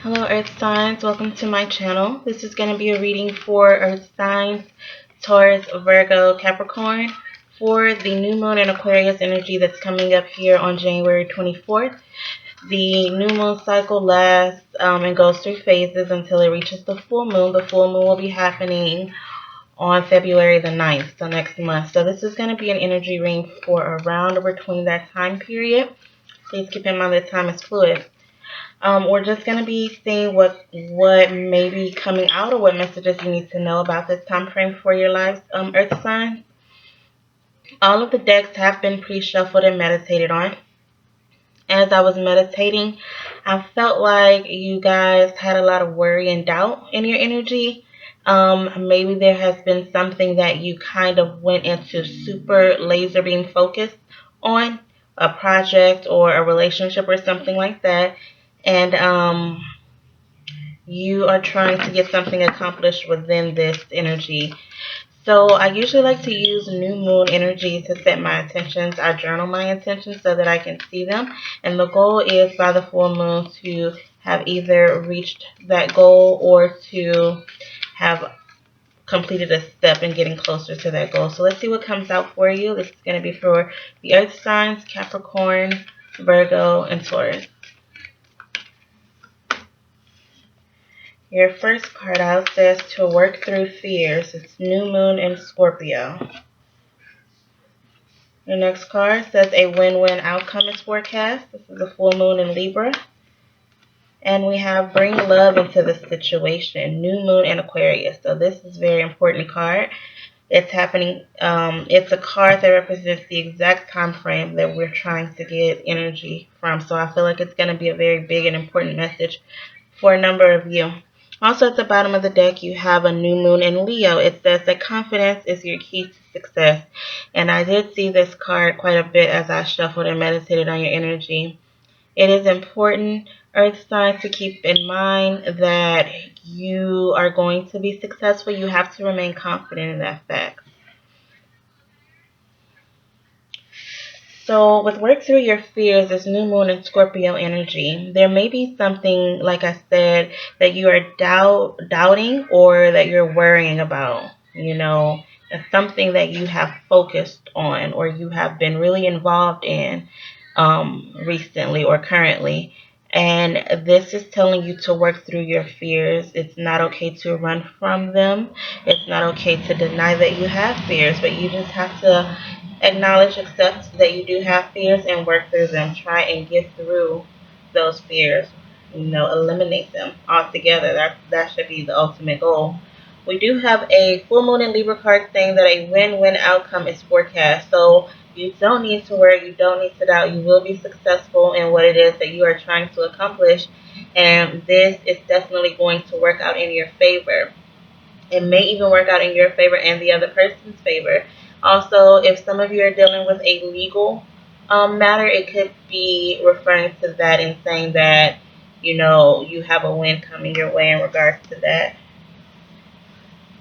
Hello Earth signs, welcome to my channel. This is going to be a reading for Earth signs, Taurus, Virgo, Capricorn for the new moon and Aquarius energy that's coming up here on January 24th. The new moon cycle lasts and goes through phases until it reaches the full moon. The full moon will be happening on February the 9th, so next month. So this is going to be an energy reading for around or between that time period. Please keep in mind that time is fluid. We're just going to be seeing what may be coming out or what messages you need to know about this time frame for your lives, Earth signs. All of the decks have been pre-shuffled and meditated on. As I was meditating, I felt like you guys had a lot of worry and doubt in your energy. Maybe there has been something that you kind of went into super laser beam focused on, a project or a relationship or something like that. And you are trying to get something accomplished within this energy. So I usually like to use new moon energy to set my intentions. I journal my intentions so that I can see them. And the goal is by the full moon to have either reached that goal or to have completed a step in getting closer to that goal. So let's see what comes out for you. This is going to be for the Earth signs, Capricorn, Virgo, and Taurus. Your first card out says to work through fears. It's New Moon in Scorpio. Your next card says a win-win outcome is forecast. This is a full moon in Libra. And we have bring love into the situation. New Moon in Aquarius. So this is a very important card. It's happening. It's a card that represents the exact time frame that we're trying to get energy from. So I feel like it's going to be a very big and important message for a number of you. Also at the bottom of the deck, you have a new moon in Leo. It says that confidence is your key to success. And I did see this card quite a bit as I shuffled and meditated on your energy. It is important, Earth signs, to keep in mind that you are going to be successful. You have to remain confident in that fact. So with work through your fears, this new moon in Scorpio energy, there may be something, like I said, that you are doubting or that you're worrying about. It's something that you have focused on or you have been really involved in recently or currently. And this is telling you to work through your fears. It's not okay to run from them. It's not okay to deny that you have fears, but you just have to acknowledge, accept that you do have fears and work through them. Try and get through those fears. Eliminate them altogether. That should be the ultimate goal. We do have a full moon in Libra card saying that a win-win outcome is forecast. So you don't need to worry. You don't need to doubt. You will be successful in what it is that you are trying to accomplish. And this is definitely going to work out in your favor. It may even work out in your favor and the other person's favor. Also, if some of you are dealing with a legal matter, it could be referring to that and saying that, you have a win coming your way in regards to that.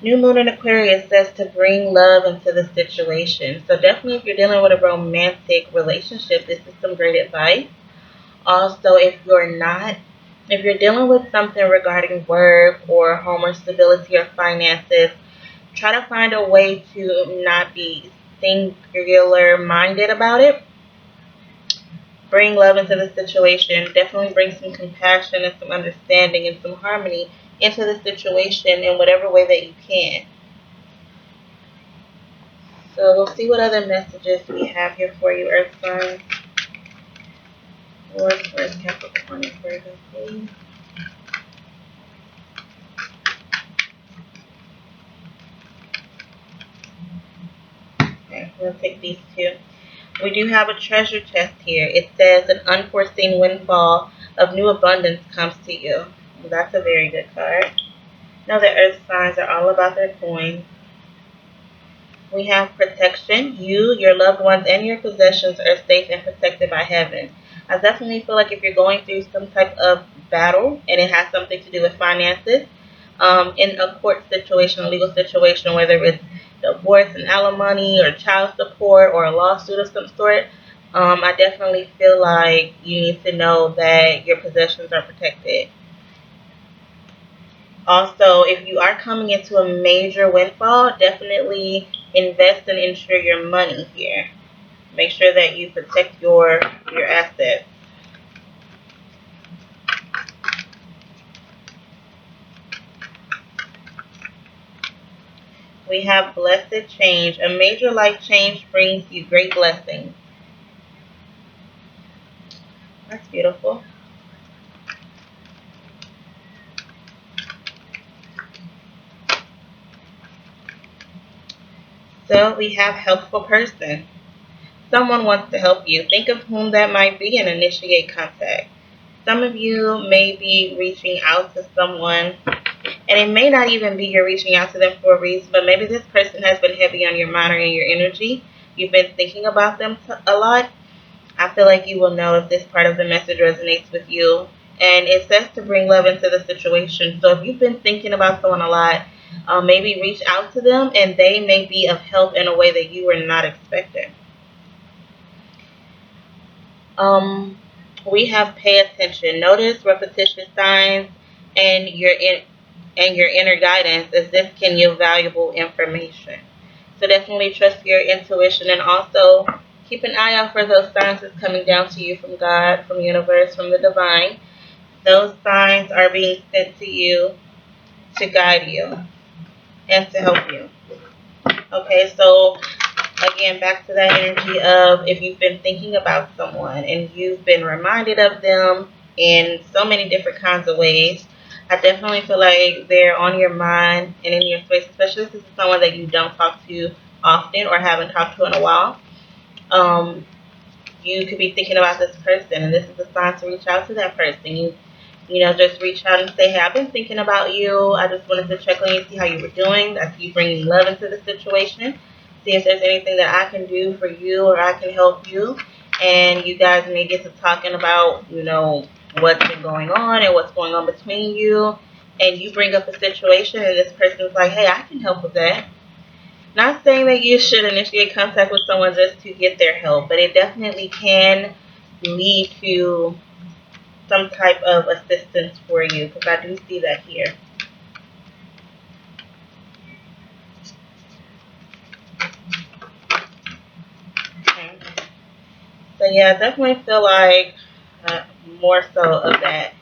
New Moon in Aquarius says to bring love into the situation. So definitely if you're dealing with a romantic relationship, this is some great advice. Also, if you're dealing with something regarding work or home or stability or finances, try to find a way to not be singular minded about it. Bring love into the situation. Definitely bring some compassion and some understanding and some harmony into the situation in whatever way that you can. So we'll see what other messages we have here for you, Earth signs. Lord, for Capricorn and Virgo, please. Okay, we'll take these two. We do have a treasure chest here. It says an unforeseen windfall of new abundance comes to you. Well, that's a very good card. Now the Earth signs are all about their coins. We have protection. You, your loved ones, and your possessions are safe and protected by heaven. I definitely feel like if you're going through some type of battle and it has something to do with finances, in a court situation, a legal situation, whether it's divorce and alimony or child support or a lawsuit of some sort, I definitely feel like you need to know that your possessions are protected. Also, if you are coming into a major windfall, definitely invest and insure your money here. Make sure that you protect your assets. We have blessed change. A major life change brings you great blessings. That's beautiful. So we have helpful person. Someone wants to help you. Think of whom that might be and initiate contact. Some of you may be reaching out to someone, and it may not even be you're reaching out to them for a reason, but maybe this person has been heavy on your mind or in your energy. You've been thinking about them a lot. I feel like you will know if this part of the message resonates with you. And it says to bring love into the situation. So if you've been thinking about someone a lot, maybe reach out to them and they may be of help in a way that you were not expecting. Um, we have pay attention. Notice repetition signs and your inner guidance, as this can yield valuable information. So definitely trust your intuition, and also keep an eye out for those signs that's coming down to you from God, from the universe, from the divine. Those signs are being sent to you to guide you and to help you. Okay, so again, back to that energy of if you've been thinking about someone and you've been reminded of them in so many different kinds of ways, I definitely feel like they're on your mind and in your space, especially if this is someone that you don't talk to often or haven't talked to in a while. Um, you could be thinking about this person, and this is a sign to reach out to that person. Just reach out and say, hey, I've been thinking about you. I just wanted to check on you, see how you were doing. I see you bringing love into the situation. See if there's anything that I can do for you or I can help you. And you guys may get to talking about, what's been going on and what's going on between you. And you bring up a situation and this person's like, hey, I can help with that. Not saying that you should initiate contact with someone just to get their help, but it definitely can lead to some type of assistance for you, because I do see that here. Okay. So yeah, I definitely feel like more so of that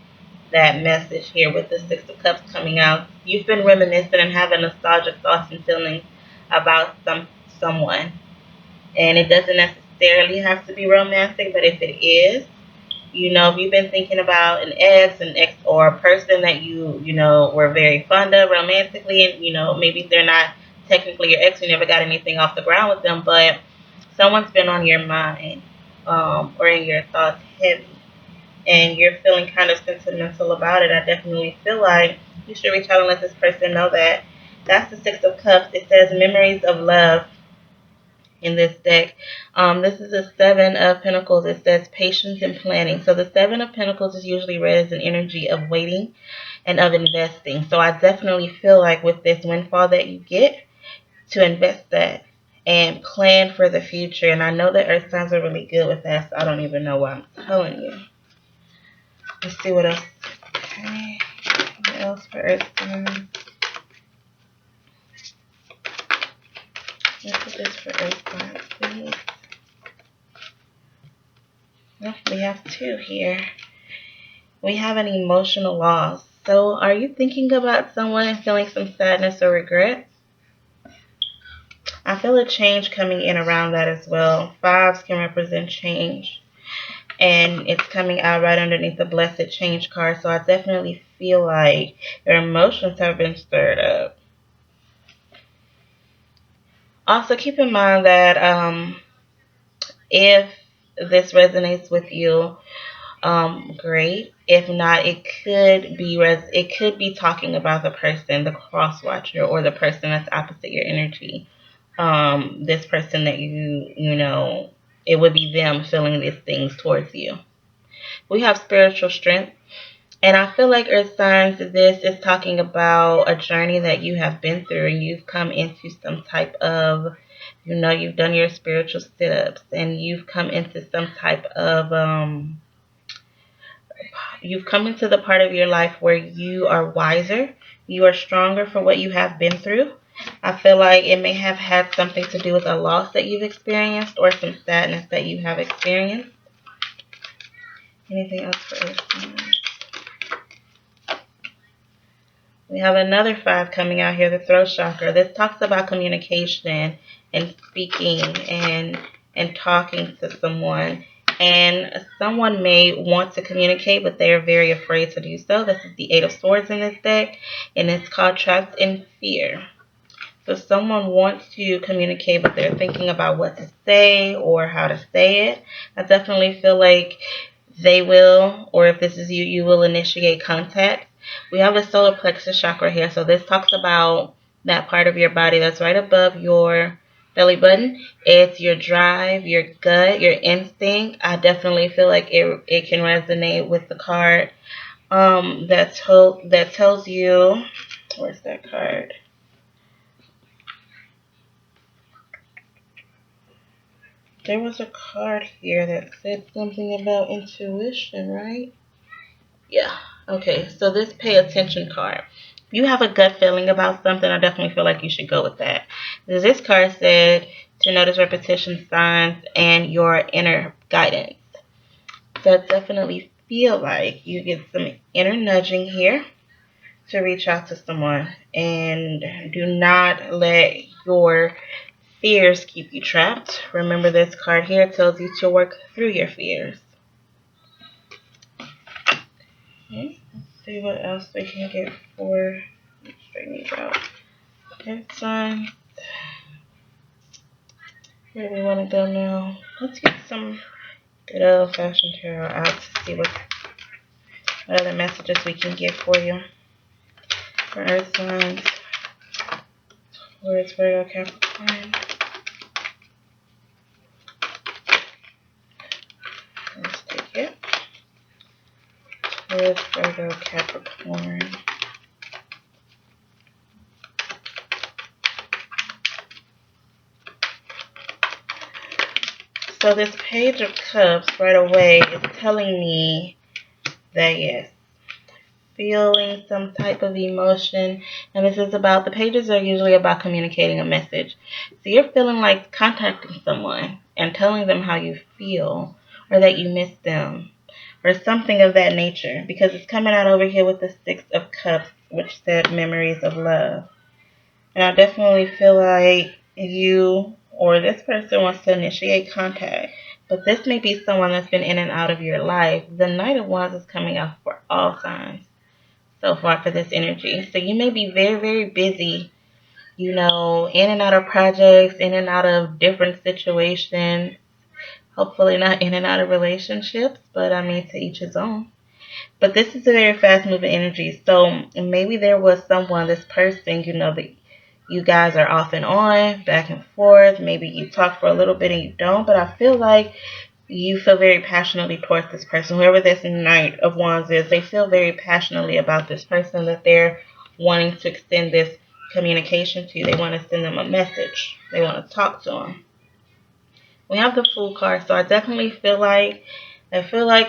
message here with the Six of Cups coming out. You've been reminiscing and having nostalgic thoughts and feelings about someone, and it doesn't necessarily have to be romantic, but if it is, if you've been thinking about an ex or a person that you were very fond of romantically, and, maybe they're not technically your ex, you never got anything off the ground with them, but someone's been on your mind, or in your thoughts heavy, and you're feeling kind of sentimental about it. I definitely feel like you should reach out and let this person know that. That's the Six of Cups. It says memories of love in this deck. This is a Seven of Pentacles. It says patience and planning. So the Seven of Pentacles is usually read as an energy of waiting and of investing. So I definitely feel like with this windfall that you get, to invest that and plan for the future. And I know that earth signs are really good with that, so I don't even know why I'm telling you. Let's see what else. Okay. What else for earth signs? What is this for earth signs, please? Oh, we have two here. We have an emotional loss. So are you thinking about someone and feeling some sadness or regret? I feel a change coming in around that as well. Fives can represent change. And it's coming out right underneath the blessed change card. So I definitely feel like your emotions have been stirred up. Also keep in mind that if this resonates with you, great. If not, it could be talking about the person, the cross watcher, or the person that's opposite your energy. This person that it would be them feeling these things towards you. We have spiritual strength, and I feel like earth signs, this is talking about a journey that you have been through, and you've come into some type of, you've done your spiritual sit-ups, and you've come into some type of you've come into the part of your life where you are wiser, you are stronger for what you have been through. I feel like it may have had something to do with a loss that you've experienced or some sadness that you have experienced. Anything else for Earth signs? We have another 5 coming out here, the throat chakra. This talks about communication and speaking and talking to someone. And someone may want to communicate, but they are very afraid to do so. This is the 8 of Swords in this deck, and it's called Trapped in Fear. So someone wants to communicate, but they're thinking about what to say or how to say it. I definitely feel like they will, or if this is you, you will initiate contact. We have the solar plexus chakra here, so this talks about that part of your body that's right above your belly button. It's your drive, your gut, your instinct. I definitely feel like it can resonate with the card that tells you, where's that card? There was a card here that said something about intuition, right? Yeah. Okay, so this pay attention card. If you have a gut feeling about something, I definitely feel like you should go with that. This card said to notice repetition signs and your inner guidance. So I definitely feel like you get some inner nudging here to reach out to someone. And do not let your fears keep you trapped. Remember, this card here tells you to work through your fears. Okay, let's see what else we can get for straighten these out. Okay, son. Where do we want to go now? Let's get some good old fashioned tarot out to see what other messages we can get for you. For Earth signs. Taurus, Virgo, Capricorn. Let's take it. Taurus, Virgo, Capricorn. So this Page of Cups right away is telling me that yes, feeling some type of emotion, and this is about, the pages are usually about communicating a message. So you're feeling like contacting someone and telling them how you feel or that you miss them or something of that nature, because it's coming out over here with the 6 of Cups, which said memories of love. And I definitely feel like you or this person wants to initiate contact. But this may be someone that's been in and out of your life. The Knight of Wands is coming out for all signs so far for this energy. So you may be very, very busy, in and out of projects, in and out of different situations. Hopefully not in and out of relationships, but I mean, to each his own. But this is a very fast moving energy. So maybe there was someone, this person, that you guys are off and on, back and forth. Maybe you talk for a little bit and you don't. But I feel like you feel very passionately towards this person. Whoever this Knight of Wands is, they feel very passionately about this person that they're wanting to extend this communication to. They want to send them a message. They want to talk to them. We have the Fool card, so I definitely feel like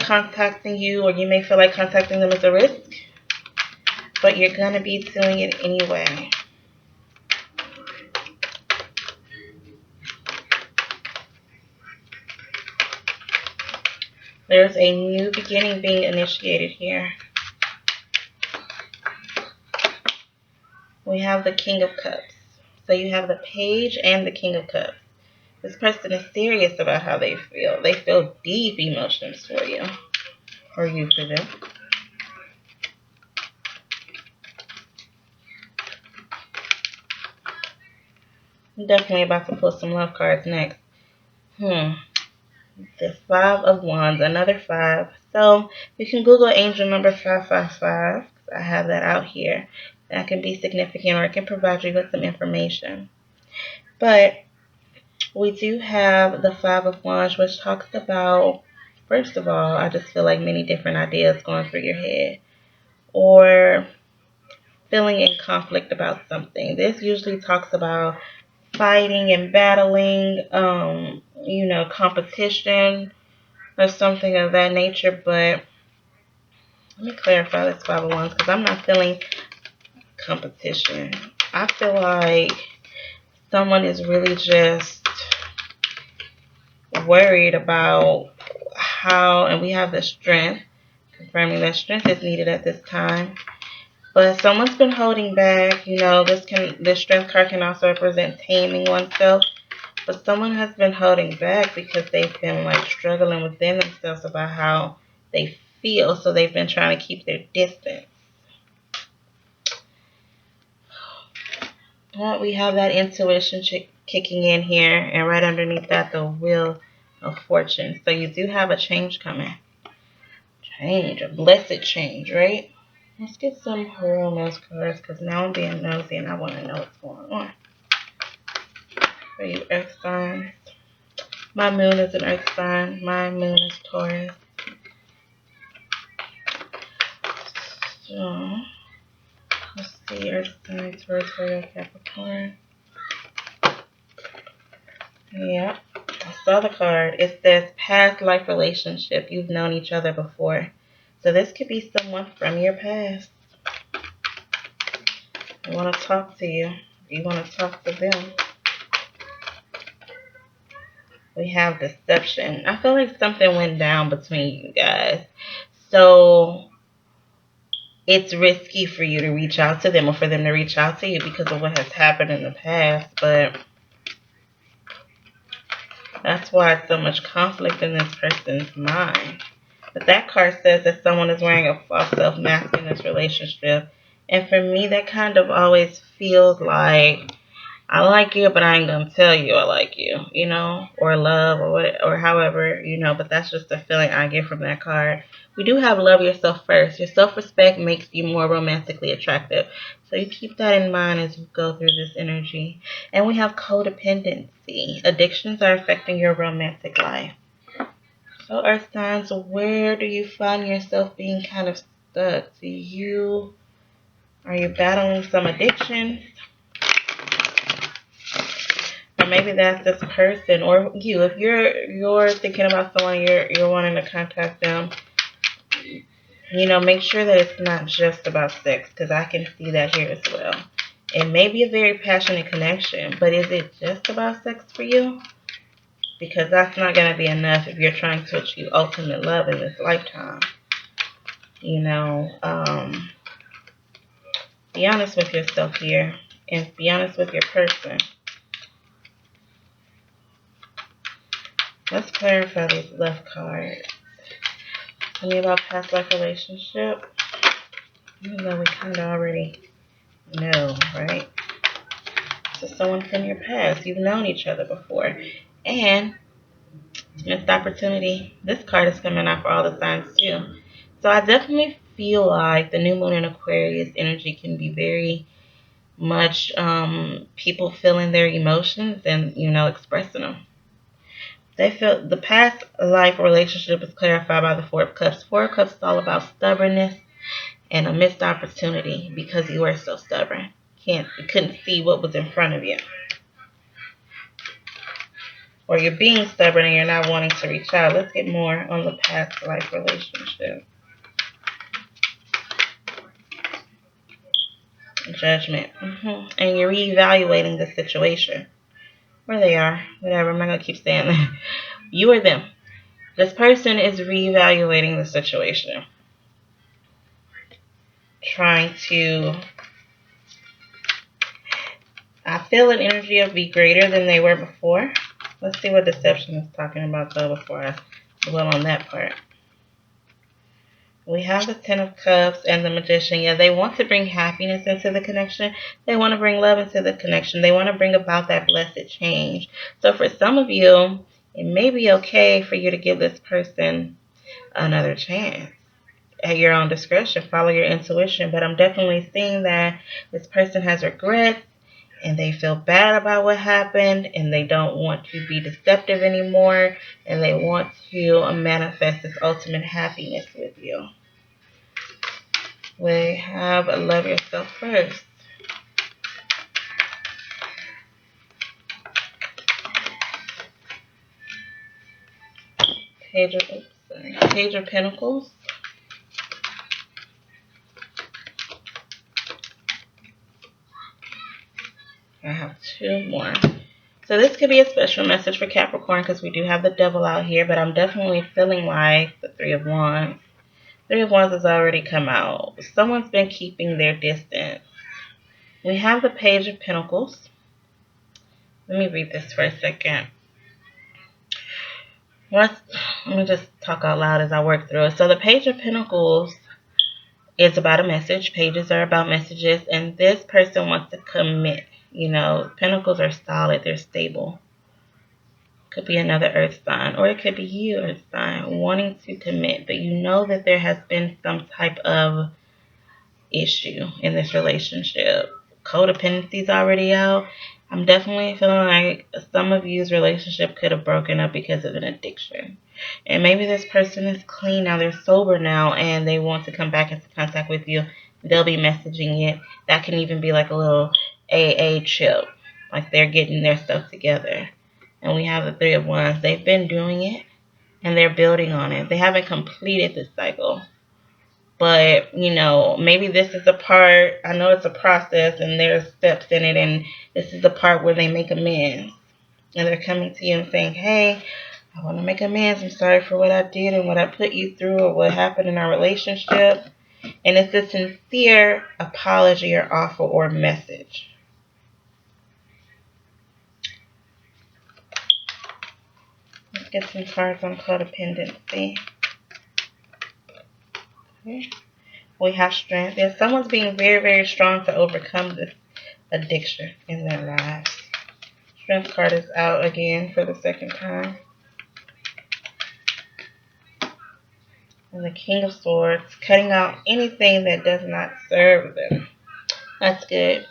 contacting you, or you may feel like contacting them is a risk, but you're going to be doing it anyway. There's a new beginning being initiated here. We have the King of Cups. So you have the Page and the King of Cups. This person is serious about how they feel. They feel deep emotions for you, or you for them. I'm definitely about to pull some love cards next. The 5 of Wands, another 5. So you can Google angel number 555. I have that out here. That can be significant, or it can provide you with some information. But we do have the 5 of Wands, which talks about, first of all, I just feel like many different ideas going through your head, or feeling in conflict about something. This usually talks about fighting and battling, competition or something of that nature. But Let me clarify this 5 of Wands because I'm not feeling competition. I feel like someone is really just worried about how, and we have the strength, confirming that strength is needed at this time. But someone's been holding back. You know, this strength card can also represent taming oneself. But someone has been holding back because they've been like struggling within themselves about how they feel. So they've been trying to keep their distance. Well, we have that intuition kicking in here, and right underneath that, the Wheel of Fortune. So you do have a change coming. Change, a blessed change, right? Let's get some romance cards because now I'm being nosy and I want to know what's going on. For you earth signs. My moon is an earth sign. My moon is Taurus. So, let's see. Earth sign, Taurus, Virgo, Capricorn. Yeah. I saw the card. It says past life relationship. You've known each other before. So this could be someone from your past. I want to talk to you. You want to talk to them. We have deception. I feel like something went down between you guys. So it's risky for you to reach out to them or for them to reach out to you because of what has happened in the past. But that's why it's so much conflict in this person's mind. But that card says that someone is wearing a false self-mask in this relationship. And for me, that kind of always feels like I like you, but I ain't gonna tell you I like you, you know, or love, or what, or however, you know. But that's just the feeling I get from that card. We do have love yourself first. Your self-respect makes you more romantically attractive, so you keep that in mind as you go through this energy. And we have codependency. Addictions are affecting your romantic life. So, Earth signs, where do you find yourself being kind of stuck? Are you battling some addiction? Or maybe that's this person or you. If you're thinking about someone, you're wanting to contact them, you know, make sure that it's not just about sex, because I can see that here as well. It may be a very passionate connection, but is it just about sex for you? Because that's not going to be enough if you're trying to achieve ultimate love in this lifetime. You know, be honest with yourself here and be honest with your person. Let's clarify these love cards. Tell me about past life relationship. Even though we kind of already know, right? So someone from your past. You've known each other before. And missed opportunity. This card is coming out for all the signs too. So I definitely feel like the new moon in Aquarius energy can be very much people feeling their emotions and, you know, expressing them. They feel the past life relationship is clarified by the Four of Cups. Four of Cups is all about stubbornness and a missed opportunity because you were so stubborn. You couldn't see what was in front of you. Or you're being stubborn and you're not wanting to reach out. Let's get more on the past life relationship. Judgment. And you're reevaluating the situation. Where they are. Whatever. I'm not going to keep saying that. You or them. This person is reevaluating the situation. Trying to... I feel an energy of be greater than they were before. Let's see what deception is talking about though before I dwell on that part. We have the Ten of Cups and the Magician. Yeah, they want to bring happiness into the connection. They want to bring love into the connection. They want to bring about that blessed change. So for some of you, it may be okay for you to give this person another chance. At your own discretion, follow your intuition. But I'm definitely seeing that this person has regrets and they feel bad about what happened and they don't want to be deceptive anymore and they want to manifest this ultimate happiness with you. We have love yourself first. Page of Pentacles. I have 2 more. So this could be a special message for Capricorn because we do have the devil out here, but I'm definitely feeling like the 3 of Wands. 3 of Wands has already come out. Someone's been keeping their distance. We have the Page of Pentacles. Let me read this for a second. Let me just talk out loud as I work through it. So the Page of Pentacles is about a message. Pages are about messages, and this person wants to commit. You know, Pentacles are solid. They're stable. Could be another earth sign, or it could be you, earth sign, wanting to commit, but you know that there has been some type of issue in this relationship. Codependency is already out. I'm definitely feeling like some of you's relationship could have broken up because of an addiction. And maybe this person is clean now, they're sober now, and they want to come back into contact with you. They'll be messaging it. That can even be like a little AA chip, like they're getting their stuff together. And we have the 3 of Wands. They've been doing it, and they're building on it. They haven't completed this cycle. But, you know, maybe this is the part, I know it's a process and there's steps in it, and this is the part where they make amends. And they're coming to you and saying, hey, I want to make amends. I'm sorry for what I did and what I put you through or what happened in our relationship. And it's a sincere apology or offer or message. Let's get some cards on codependency. Okay. We have strength. Yeah, someone's being very, very strong to overcome this addiction in their lives. Strength card is out again for the second time. And the King of Swords, cutting out anything that does not serve them. That's good.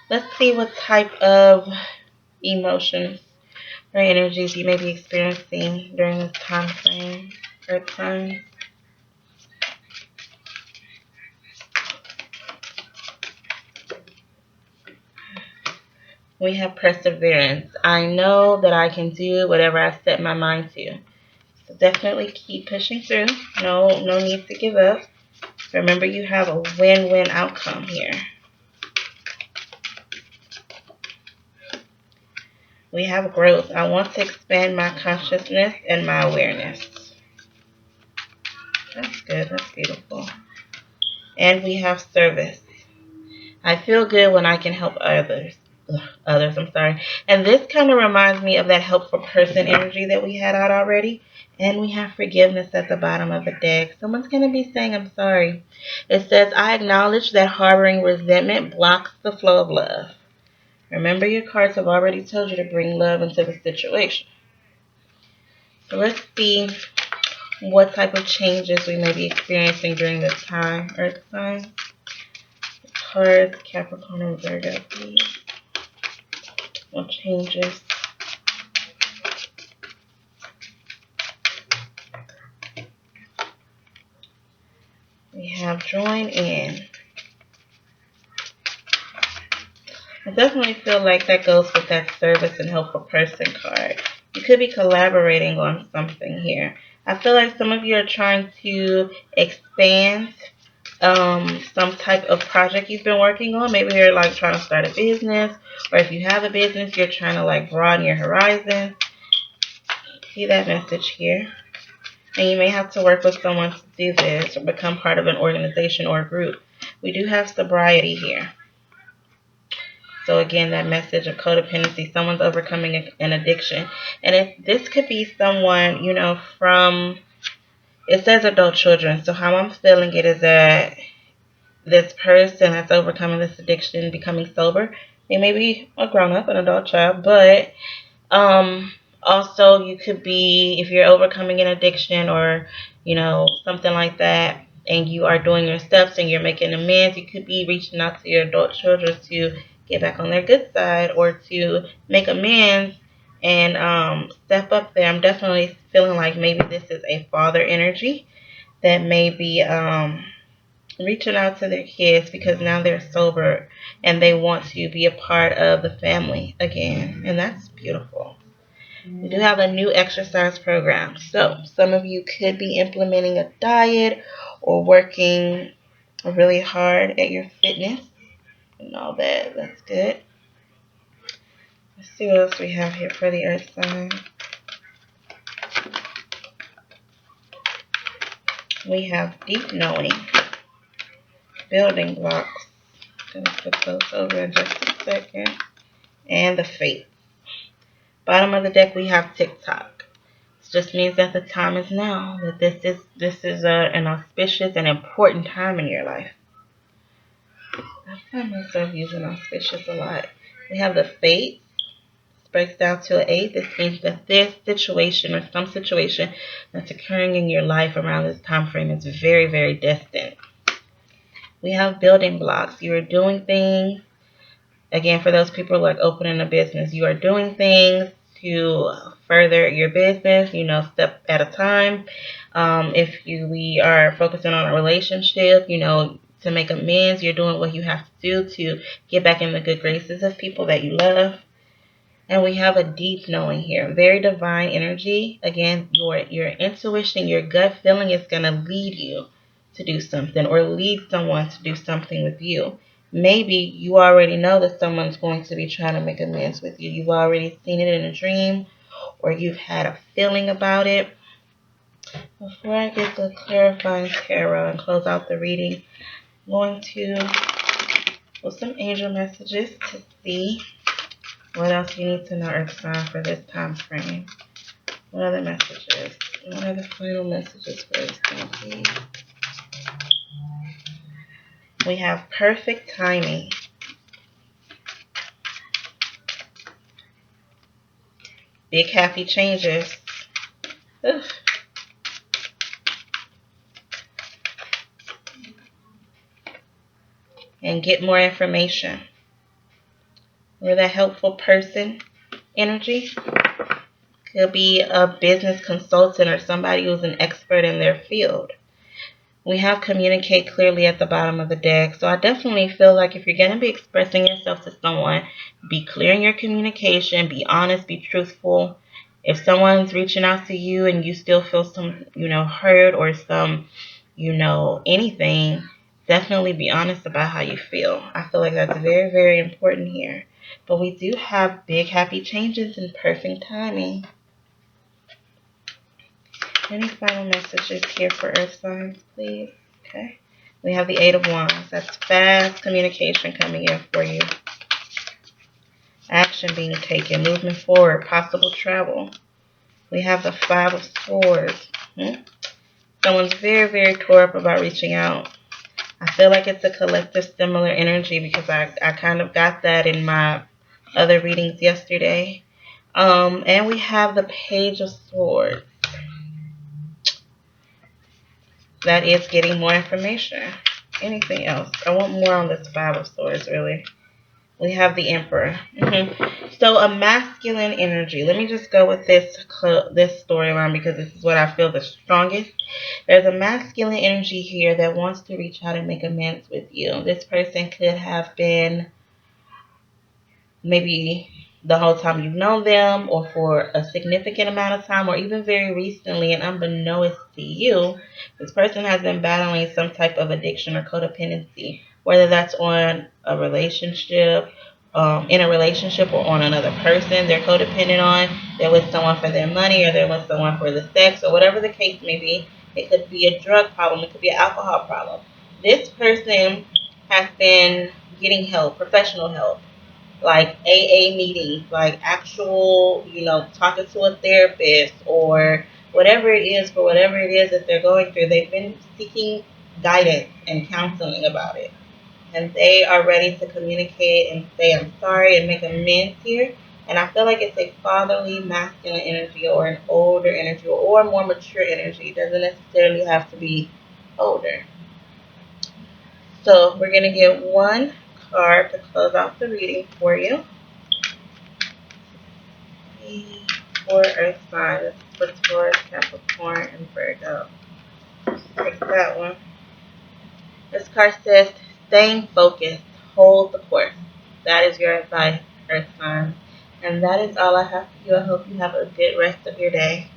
Let's see what type of emotions or energies you may be experiencing during this time frame, Earth signs. We have perseverance. I know that I can do whatever I set my mind to. So definitely keep pushing through. No need to give up. Remember, you have a win-win outcome here. We have growth. I want to expand my consciousness and my awareness. That's good. That's beautiful. And we have service. I feel good when I can help others. And this kind of reminds me of that helpful person energy that we had out already. And we have forgiveness at the bottom of the deck. Someone's going to be saying, I'm sorry. It says, I acknowledge that harboring resentment blocks the flow of love. Remember, your cards have already told you to bring love into the situation. So let's see what type of changes we may be experiencing during this time, Earth sign. Taurus, Capricorn, and Virgo, please. What changes? We have join in. I definitely feel like that goes with that service and helpful person card. You could be collaborating on something here. I feel like some of you are trying to expand some type of project you've been working on. Maybe you're like trying to start a business, or if you have a business, you're trying to like broaden your horizon. See that message here. And you may have to work with someone to do this or become part of an organization or a group. We do have sobriety here. So again, that message of codependency, someone's overcoming an addiction. And this could be someone, you know, from, it says adult children. So how I'm feeling it is that this person that's overcoming this addiction, becoming sober, they may be a grown-up, an adult child, but also you could be, if you're overcoming an addiction or, you know, something like that, and you are doing your steps and you're making amends, you could be reaching out to your adult children to get back on their good side or to make amends and step up there. I'm definitely feeling like maybe this is a father energy that may be reaching out to their kids because now they're sober and they want to be a part of the family again. And that's beautiful. We do have a new exercise program. So some of you could be implementing a diet or working really hard at your fitness. and all that. That's good. Let's see what else we have here for the earth sign. We have deep knowing, building blocks. I'm going to put those over in just a second. And the fate. Bottom of the deck, we have TikTok. This just means that the time is now. That this is an auspicious and important time in your life. I find myself using auspicious a lot. We have the fate. This breaks down to an 8. This means that this situation or some situation that's occurring in your life around this time frame is very, very distant. We have building blocks. You are doing things. Again, for those people like opening a business, you are doing things to further your business, step at a time. If we are focusing on a relationship, to make amends, you're doing what you have to do to get back in the good graces of people that you love. And we have a deep knowing here, very divine energy. Again, your intuition, your gut feeling is going to lead you to do something or lead someone to do something with you. Maybe you already know that someone's going to be trying to make amends with you. You've already seen it in a dream or you've had a feeling about it. Before I get the clarifying tarot and close out the reading, I'm going to pull some angel messages to see what else you need to know, Earth sign, for this time frame. What other messages? What are the final messages for Earth sign, please? We have perfect timing. Big happy changes. Ugh. And get more information. We're that helpful person energy. Could be a business consultant or somebody who's an expert in their field. We have communicate clearly at the bottom of the deck. So I definitely feel like if you're going to be expressing yourself to someone, be clear in your communication, be honest, be truthful. If someone's reaching out to you and you still feel some, hurt or some, anything, definitely be honest about how you feel. I feel like that's very, very important here. But we do have big happy changes and perfect timing. Any final messages here for Earth signs, please? Okay. We have the 8 of Wands. That's fast communication coming in for you. Action being taken, movement forward, possible travel. We have the 5 of Swords. Someone's very, very tore up about reaching out. I feel like it's a collective similar energy because I kind of got that in my other readings yesterday. And we have the Page of Swords. That is getting more information. Anything else? I want more on this 5 of Swords, really. We have the Emperor. So a masculine energy. Let me just go with this storyline because this is what I feel the strongest. There's a masculine energy here that wants to reach out and make amends with you. This person could have been maybe the whole time you've known them or for a significant amount of time or even very recently, and unbeknownst to you, this person has been battling some type of addiction or codependency, whether that's on a relationship, in a relationship or on another person they're codependent on. They're with someone for their money or they're with someone for the sex or whatever the case may be. It could be a drug problem. It could be an alcohol problem. This person has been getting help, professional help, like AA meetings, like actual, talking to a therapist or whatever it is for whatever it is that they're going through. They've been seeking guidance and counseling about it. And they are ready to communicate and say, I'm sorry, and make amends here. And I feel like it's a fatherly, masculine energy or an older energy or more mature energy. It doesn't necessarily have to be older. So we're going to get one card to close out the reading for you. For Earth signs, for Taurus, Capricorn, and Virgo. Take that one. This card says, staying focused, hold the course. That is your advice, Earth sign. And that is all I have for you. I hope you have a good rest of your day.